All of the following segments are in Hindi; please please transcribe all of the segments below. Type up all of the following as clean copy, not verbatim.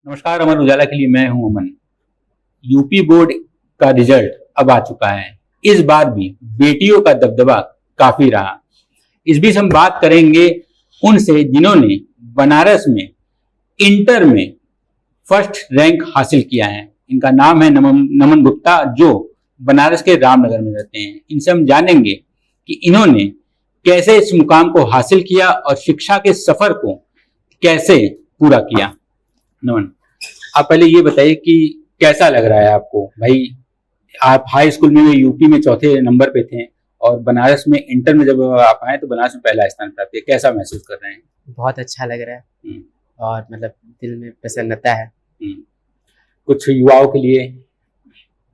नमस्कार। अमर उजाला के लिए मैं हूं अमन। यूपी बोर्ड का रिजल्ट अब आ चुका है। इस बार भी बेटियों का दबदबा काफी रहा। इस बीच हम बात करेंगे उनसे जिन्होंने बनारस में इंटर में फर्स्ट रैंक हासिल किया है। इनका नाम है नमन गुप्ता, जो बनारस के रामनगर में रहते हैं। इनसे हम जानेंगे कि इन्होंने कैसे इस मुकाम को हासिल किया और शिक्षा के सफर को कैसे पूरा किया। नमन, आप पहले ये बताइए कि कैसा लग रहा है आपको। भाई, आप हाई स्कूल में यूपी में चौथे नंबर पे थे और बनारस में इंटर में जब आप आए तो बनारस में पहला स्थान प्राप्त किया। कैसा महसूस कर रहे हैं? बहुत अच्छा लग रहा है और मतलब दिल में प्रसन्नता है। कुछ युवाओं के लिए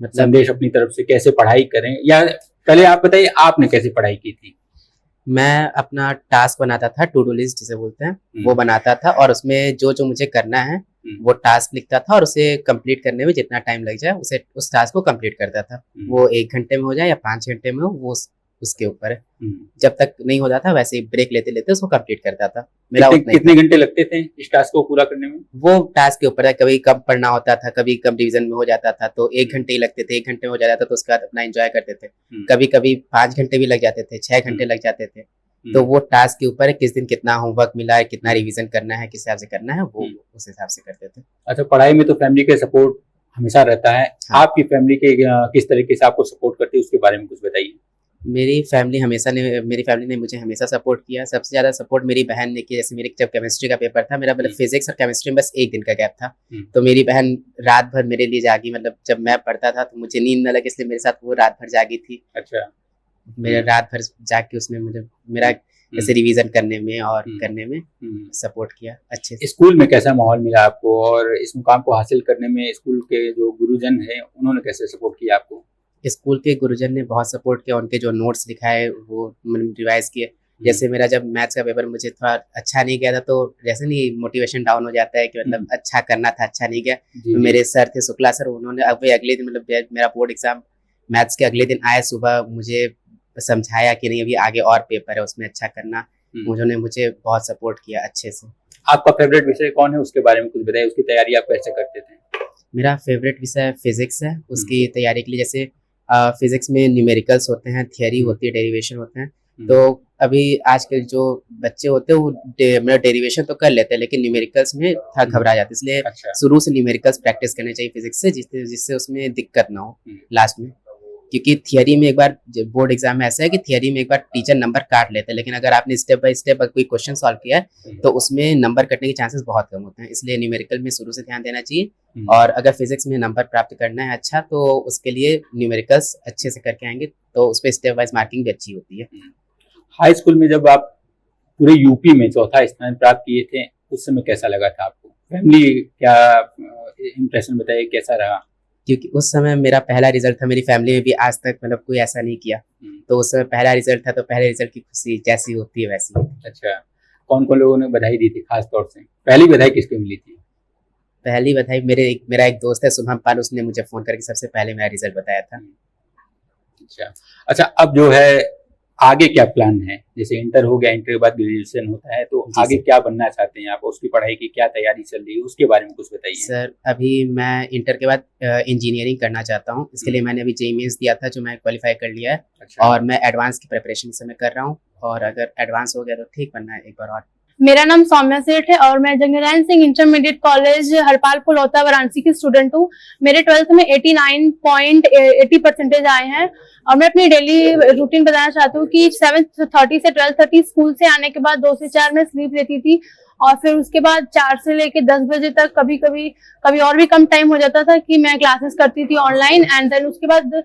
संदेश अपनी तरफ से, कैसे पढ़ाई करें, या पहले आप बताइए आपने कैसे पढ़ाई की थी? मैं अपना टास्क बनाता था, टू डू लिस्ट जिसे बोलते हैं, वो बनाता था और उसमें जो जो मुझे करना है वो टास्क लिखता था और उसे कंप्लीट करने में जितना टाइम लग जाए उस टास्क को कंप्लीट करता था। वो 1 घंटे में हो जाए या 5 घंटे में हो, वो उसके ऊपर है। जब तक नहीं हो जाता वैसे ही ब्रेक लेते लेते उसको कंप्लीट करता था। मेरा कितने घंटे लगते थे इस टास्क को पूरा करने में? वो टास्क के ऊपर है, कभी कम पढ़ना होता था, कभी कम रिवीजन में हो जाता था तो 1 घंटे ही लगते थे। 1 घंटे में हो जाता था तो उसका अपना एंजॉय करते थे। कभी कभी 5 घंटे भी लग जाते थे, 6 घंटे लग जाते थे। तो वो टास्क के ऊपर है, किस दिन कितना होमवर्क मिला है, कितना रिवीजन करना है, किस हिसाब से करना है, वो उस हिसाब से करते थे। अच्छा, पढ़ाई में तो फैमिली का सपोर्ट हमेशा रहता है। हाँ। आपकी फैमिली के किस तरीके से आपको सपोर्ट करती है, उसके बारे में कुछ बताइए। मेरी फैमिली ने मुझे हमेशा सपोर्ट किया। सबसे ज्यादा सपोर्ट मेरी बहन ने किया। जैसे मेरी जब केमिस्ट्री का पेपर था, मेरा मतलब फिजिक्स और केमिस्ट्री में बस 1 दिन का गैप था, तो मेरी बहन रात भर मेरे लिए जागी। मतलब जब मैं पढ़ता था तो मुझे नींद न लगे, इसलिए मेरे साथ वो रात भर जागी थी। अच्छा। मेरे रात भर जाग के उसने मुझे मेरा जैसे रिवीजन करने में और करने में सपोर्ट किया अच्छे से। स्कूल में कैसा माहौल मिला आपको, और इस मुकाम को हासिल करने में स्कूल के जो गुरुजन हैं उन्होंने कैसे सपोर्ट किया आपको? स्कूल के गुरुजन ने बहुत सपोर्ट किया। उनके जो नोट्स लिखाए वो रिवाइज किए। जैसे मेरा जब मैथ्स का पेपर मुझे थोड़ा अच्छा नहीं गया था तो जैसे नहीं मोटिवेशन डाउन हो जाता है कि मतलब अच्छा करना था, अच्छा नहीं गया। तो मेरे सर थे शुक्ला सर, उन्होंने अगले दिन मतलब मेरा बोर्ड एग्जाम मैथ्स के अगले दिन आए सुबह, मुझे समझाया कि नहीं अभी आगे और पेपर है उसमें अच्छा करना। उन्होंने मुझे बहुत सपोर्ट किया अच्छे से। आपका फेवरेट विषय कौन है, उसके बारे में कुछ बताइए। उसकी तैयारी आप कैसे करते थे? मेरा फेवरेट विषय फिजिक्स है। उसकी तैयारी के लिए जैसे फिजिक्स में न्यूमेरिकल्स होते हैं, थियरी होती है, डेरिवेशन होते हैं। तो अभी आजकल जो बच्चे होते हैं वो मेरा डेरिवेशन तो कर लेते हैं लेकिन न्यूमेरिकल्स में थोड़ा घबरा जाते हैं, इसलिए शुरू से न्यूमेरिकल्स प्रैक्टिस करनी चाहिए फिजिक्स से, जिससे उसमें दिक्कत ना हो लास्ट में। क्योंकि थियरी में एक बार बोर्ड एग्जाम में ऐसा है कि थियरी में एक बार टीचर नंबर काट लेते हैं, लेकिन अगर आपने स्टेप बाय स्टेप कोई क्वेश्चन सॉल्व किया है तो उसमें नंबर कटने के चांसेस बहुत कम होते हैं। इसलिए न्यूमेरिकल में शुरू से ध्यान देना चाहिए। और अगर फिजिक्स में नंबर प्राप्त करना है अच्छा तो उसके लिए न्यूमेरिकल्स अच्छे से करके आएंगे तो उस पर स्टेप वाइज मार्किंग भी अच्छी होती है। हाई स्कूल में जब आप पूरे यूपी में चौथा स्थान प्राप्त किए थे उस समय कैसा लगा था आपको? फैमिली क्या इम्प्रेशन बताइए, कैसा रहा? क्योंकि उस समय मेरा पहला रिजल्ट था। मेरी फैमिली में भी आज तक मतलब कोई ऐसा नहीं किया, तो उस समय पहला रिजल्ट था तो पहले रिजल्ट की खुशी जैसी होती है वैसी। अच्छा, कौन कौन लोगों ने बधाई दी थी खास तौर से? पहली बधाई किसको मिली थी? पहली बधाई मेरा एक दोस्त है शुभम पाल, उसने मुझे फोन करके सबसे पहले मेरा रिजल्ट बताया था। अच्छा, अब जो है आगे क्या प्लान है? जैसे इंटर हो गया, इंटर के बाद ग्रेजुएशन होता है, तो आगे क्या बनना चाहते हैं आप? उसकी पढ़ाई की क्या तैयारी चल रही है, उसके बारे में कुछ बताइए। सर, अभी मैं इंटर के बाद इंजीनियरिंग करना चाहता हूँ। इसके लिए मैंने अभी जेईई मेंस दिया था जो मैं क्वालिफाई कर लिया है। अच्छा। और मैं एडवांस की प्रिपरेशन इस समय कर रहा हूँ, और अगर एडवांस हो गया तो ठीक बनना है एक बार और। मेरा नाम सौम्या सेठ है और मैं जंगनारायण सिंह इंटरमीडिएट कॉलेज हरपालपुर लोता वाराणसी की स्टूडेंट हूँ। मेरे 12th में 89.80% आए हैं और मैं अपनी डेली रूटीन बताना चाहती हूँ कि 7:30 से 12:30 स्कूल से आने के बाद 2 से 4 में स्लीप लेती थी और फिर उसके बाद 4 से लेके 10 बजे तक कभी और भी कम टाइम हो जाता था कि मैं क्लासेस करती थी ऑनलाइन। एंड देन उसके बाद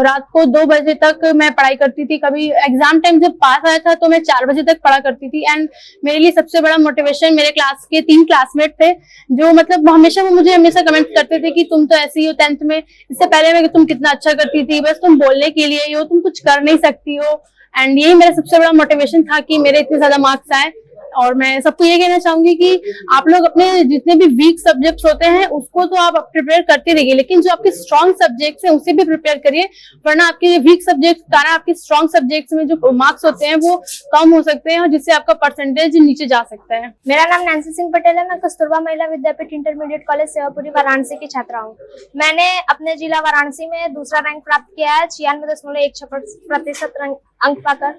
रात को 2 बजे तक मैं पढ़ाई करती थी। कभी एग्जाम टाइम जब पास आया था तो मैं 4 बजे तक पढ़ा करती थी। एंड मेरे लिए सबसे बड़ा मोटिवेशन मेरे क्लास के 3 क्लासमेट थे जो मतलब मुझे हमेशा कमेंट करते थे कि तुम तो ऐसी हो 10th में, इससे पहले में तुम कितना अच्छा करती थी, बस तुम बोलने के लिए ही हो, तुम कुछ कर नहीं सकती हो। एंड यही मेरा सबसे बड़ा मोटिवेशन था कि मेरे इतने ज्यादा मार्क्स आए। और मैं सबको ये कहना चाहूंगी कि आप लोग अपने जितने भी वीक सब्जेक्ट्स होते हैं उसको तो आप प्रिपेयर करते रहिए, लेकिन जो आपके स्ट्रॉन्ग सब्जेक्ट्स हैं उसे भी प्रिपेयर करिए, वरना आपके वीक सब्जेक्ट्स कारण आपके स्ट्रॉन्ग सब्जेक्ट्स में जो मार्क्स होते हैं वो कम हो सकते हैं और जिससे आपका परसेंटेज नीचे जा सकता है। मेरा नाम नैन्सी सिंह पटेल है। मैं कस्तूरबा महिला विद्यापीठ इंटरमीडिएट कॉलेज सेवापुरी वाराणसी की छात्रा हूँ। मैंने अपने जिला वाराणसी में दूसरा रैंक प्राप्त किया है 96.16% अंक पाकर।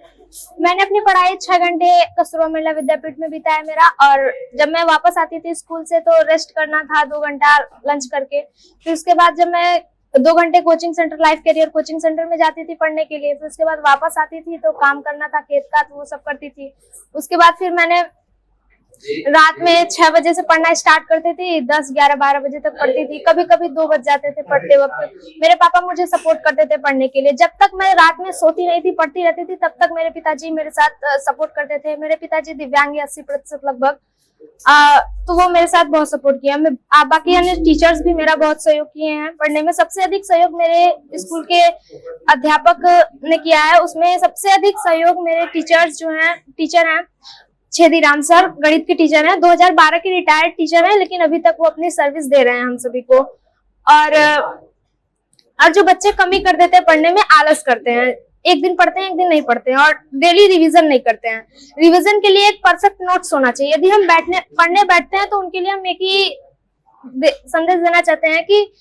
मैंने अपनी पढ़ाई 6 घंटे कस्तूरबा महिला विद्यापीठ में बिताया मेरा, और जब मैं वापस आती थी स्कूल से तो रेस्ट करना था 2 घंटा लंच करके। फिर उसके बाद जब मैं 2 घंटे coaching centre life career coaching centre में जाती थी पढ़ने के लिए, फिर उसके बाद वापस आती थी तो काम करना था खेत का, तो वो सब करती थी। उसके बाद फिर मैंने रात में 6 बजे से पढ़ना स्टार्ट करती थी, 10, 11, 12 बजे तक पढ़ती थी। कभी कभी 2 बज जाते थे पढ़ते वक्त। मेरे पापा मुझे सपोर्ट करते थे पढ़ने के लिए। जब तक मैं रात में सोती नहीं थी, पढ़ती रहती थी, तब तक मेरे पिताजी मेरे साथ सपोर्ट करते थे। मेरे पिताजी दिव्यांग हैं 80% लगभग, तो वो मेरे साथ बहुत सपोर्ट किया। बाकी अन्य टीचर्स भी मेरा बहुत सहयोग किए हैं पढ़ने में। सबसे अधिक सहयोग मेरे स्कूल के अध्यापक ने किया है। उसमें सबसे अधिक सहयोग मेरे टीचर हैं छेदीराम सर, गणित के टीचर हैं। 2012 के रिटायर्ड टीचर हैं, लेकिन अभी तक वो अपनी सर्विस दे रहे हैं हम सभी को। और जो बच्चे कमी कर देते हैं पढ़ने में, आलस करते हैं, एक दिन पढ़ते हैं एक दिन नहीं पढ़ते हैं और डेली रिवीजन नहीं करते हैं। रिवीजन के लिए एक परफेक्ट नोट्स होना चाहिए। यदि हम पढ़ने बैठते हैं तो उनके लिए हम एक ही संदेश देना चाहते हैं कि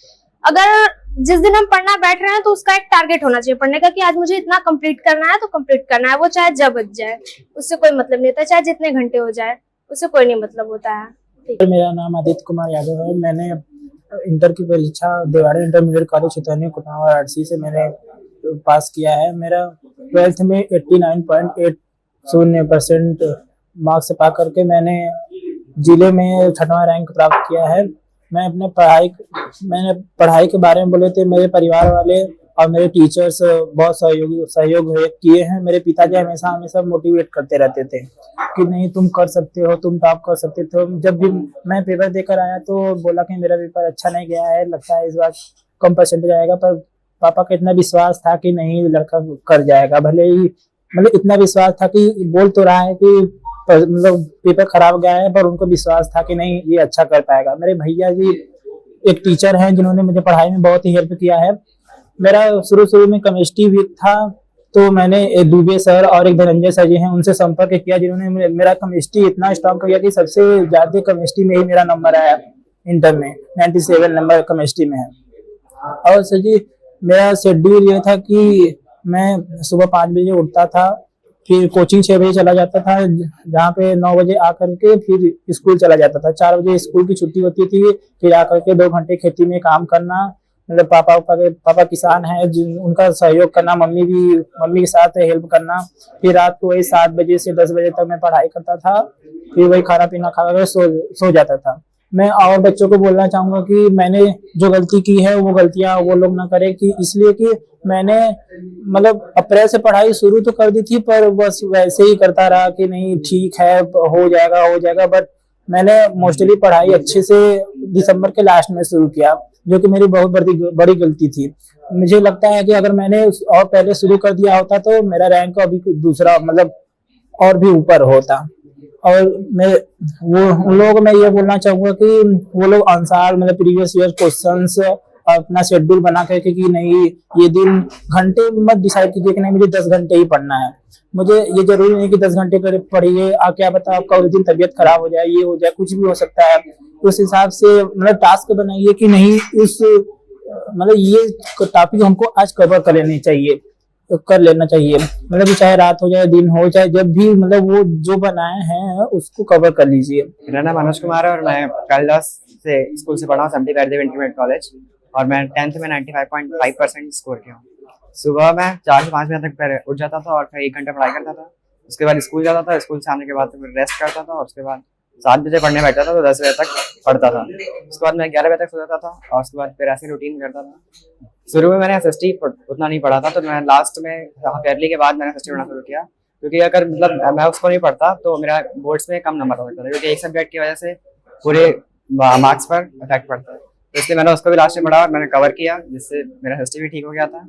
अगर जिस दिन हम पढ़ना बैठ रहे हैं तो उसका एक टारगेट होना चाहिए पढ़ने का, कि आज मुझे इतना कंप्लीट करना है तो कंप्लीट करना है। वो चाहे जब बज जाए, उससे कोई मतलब नहीं होता, चाहे जितने घंटे हो जाए, उससे कोई नहीं मतलब होता है। मेरा नाम आदित्य कुमार यादव है। मैंने इंटर की परीक्षा देवाड़ी इंटरमीडिएट कॉलेज चितौनी कुटवा वाराणसी से मैंने पास किया है। मेरा 12th में 89.80% मार्क्स पा करके मैंने जिले में 6वां रैंक प्राप्त किया है। मैंने पढ़ाई के बारे में बोले तो मेरे परिवार वाले और मेरे टीचर्स बहुत सहयोग किए हैं। मेरे पिताजी हमेशा मोटिवेट करते रहते थे कि नहीं तुम कर सकते हो, तुम टॉप कर सकते हो। जब भी मैं पेपर देकर आया तो बोला कि मेरा पेपर अच्छा नहीं गया है, लगता है इस बार कम परसेंटेज आएगा, पर पापा का इतना विश्वास था कि नहीं लड़का कर जाएगा। भले ही मतलब इतना विश्वास था कि बोल तो रहा है कि मतलब पेपर खराब गया है, पर उनको विश्वास था कि नहीं ये अच्छा कर पाएगा। मेरे भैया जी एक टीचर हैं जिन्होंने मुझे पढ़ाई में बहुत ही हेल्प किया है। मेरा शुरू में केमिस्ट्री वीक था, तो मैंने एक दुबे सर और एक धनंजय सर जी हैं उनसे संपर्क किया, जिन्होंने मेरा केमिस्ट्री इतना स्ट्रॉन्ग किया कि सबसे ज्यादा केमिस्ट्री में ही मेरा नंबर आया। इंटर में 97 नंबर केमिस्ट्री में है। और सर जी मेरा शेड्यूल ये था कि मैं सुबह 5 बजे उठता था, फिर कोचिंग 6 बजे चला जाता था, जहाँ पे 9 बजे आकर के फिर स्कूल चला जाता था। 4 बजे स्कूल की छुट्टी होती थी, फिर आकर के 2 घंटे खेती में काम करना। मतलब पापा किसान हैं, उनका सहयोग करना, मम्मी के साथ हेल्प करना। फिर रात को वही 7 बजे से 10 बजे तक मैं पढ़ाई करता था, फिर वही खाना पीना खा कर सो जाता था। मैं और बच्चों को बोलना चाहूंगा कि मैंने जो गलती की है वो गलतियां वो लोग ना करें, कि इसलिए कि मैंने मतलब अप्रैल से पढ़ाई शुरू तो कर दी थी, पर बस वैसे ही करता रहा कि नहीं ठीक है हो जाएगा। बट मैंने मोस्टली पढ़ाई अच्छे से दिसंबर के लास्ट में शुरू किया, जो कि मेरी बहुत बड़ी गलती थी। मुझे लगता है कि अगर मैंने और पहले शुरू कर दिया होता तो मेरा रैंक अभी दूसरा मतलब और भी ऊपर होता। और मैं उन लोगों को मैं ये बोलना चाहूंगा कि वो लोग अनुसार मतलब प्रीवियस ईयर क्वेश्चंस अपना शेड्यूल बना करके कि नहीं ये दिन घंटे मत डिसाइड कीजिए कि नहीं मुझे 10 घंटे ही पढ़ना है। मुझे ये जरूरी नहीं कि 10 घंटे पढ़िए, क्या पता आपका उस दिन तबीयत खराब हो जाए, ये हो जाए, कुछ भी हो सकता है। उस हिसाब से मतलब टास्क बनाइए कि नहीं इस मतलब ये टॉपिक हमको आज कवर कर लेना चाहिए। मतलब चाहे रात हो जाए दिन हो चाहे जब भी मतलब वो जो बनाए हैं उसको कवर कर लीजिए। मेरा नाम मनोज कुमार है और मैं कालिदास से स्कूल से पढ़ा हूँ 75 इंटरमीडिएट कॉलेज, और मैं 10th में 95.5% स्कोर किया हूँ। सुबह मैं 4 से 5 बजे तक उठ जाता था और फिर 1 घंटा पढ़ाई करता था। उसके बाद स्कूल जाता था, स्कूल से आने के बाद फिर रेस्ट करता था और उसके बाद 7 बजे पढ़ने बैठता था तो 10 बजे तक पढ़ता था। उसके बाद मैं 11 बजे तक सो जाता था और उसके बाद फिर ऐसे रूटीन करता था। शुरू में मैंने एसएसटी उतना नहीं पढ़ा था, तो मैं लास्ट में फेयरली के बाद मैंने एसएसटी पढ़ना शुरू किया, क्योंकि अगर मतलब मैं उसको नहीं पढ़ता तो मेरा बोर्ड्स में कम नंबर हो सकता था, क्योंकि एक सब्जेक्ट की वजह से पूरे मार्क्स पर इफेक्ट पड़ता है। तो इसलिए मैंने उसको भी लास्ट में पढ़ा और मैंने कवर किया, जिससे मेरा एसएसटी भी ठीक हो गया था।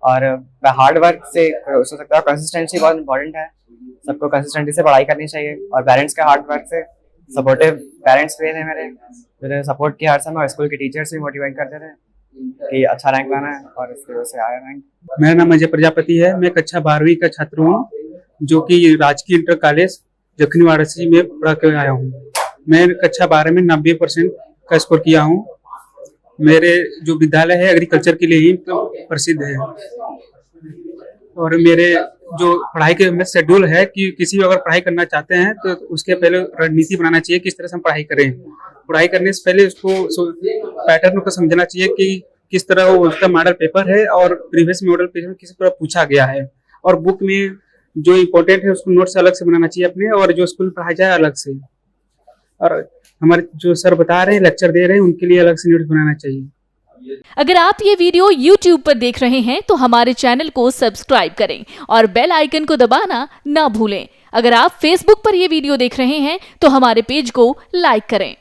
और हार्ड वर्क से हो सकता है। कंसिस्टेंसी बहुत इंपॉर्टेंट है, सबको कंसिस्टेंसी से पढ़ाई करनी चाहिए। और पेरेंट्स के हार्ड वर्क से, सपोर्टिव पेरेंट्स भी थे मेरे सपोर्ट किया हर समय, और स्कूल के टीचर्स भी मोटिवेट करते थे कि अच्छा रैंक लाना है, और इसकी वजह से आया रैंक। मेरा नाम अजय प्रजापति है। मैं कक्षा 12वीं का छात्र हूँ, जो कि राजकीय इंटर कॉलेज जखनी वाराणसी में पढ़ के आया हूँ। मैं कक्षा 12 में 90% का स्कोर किया हूँ। मेरे जो विद्यालय है एग्रीकल्चर के लिए ही प्रसिद्ध है। और मेरे जो पढ़ाई के में शेड्यूल है कि किसी भी अगर पढ़ाई करना चाहते हैं तो उसके पहले रणनीति बनाना चाहिए, किस तरह से हम पढ़ाई करें। पढ़ाई करने से पहले उसको पैटर्न को समझना चाहिए कि किस तरह वो उसका मॉडल पेपर है और प्रीवियस मॉडल पेपर में किस तरह पूछा गया है। और बुक में जो इम्पोर्टेंट है उसको नोट्स अलग से बनाना चाहिए अपने, और जो स्कूल पढ़ाया जाए अलग से। और हमारे जो सर बता रहे हैं, लेक्चर दे रहे हैं, उनके लिए अलग से नोट्स बनाना चाहिए। अगर आप ये वीडियो YouTube पर देख रहे हैं तो हमारे चैनल को सब्सक्राइब करें और बेल आइकन को दबाना ना भूलें। अगर आप Facebook पर ये वीडियो देख रहे हैं तो हमारे पेज को लाइक करें।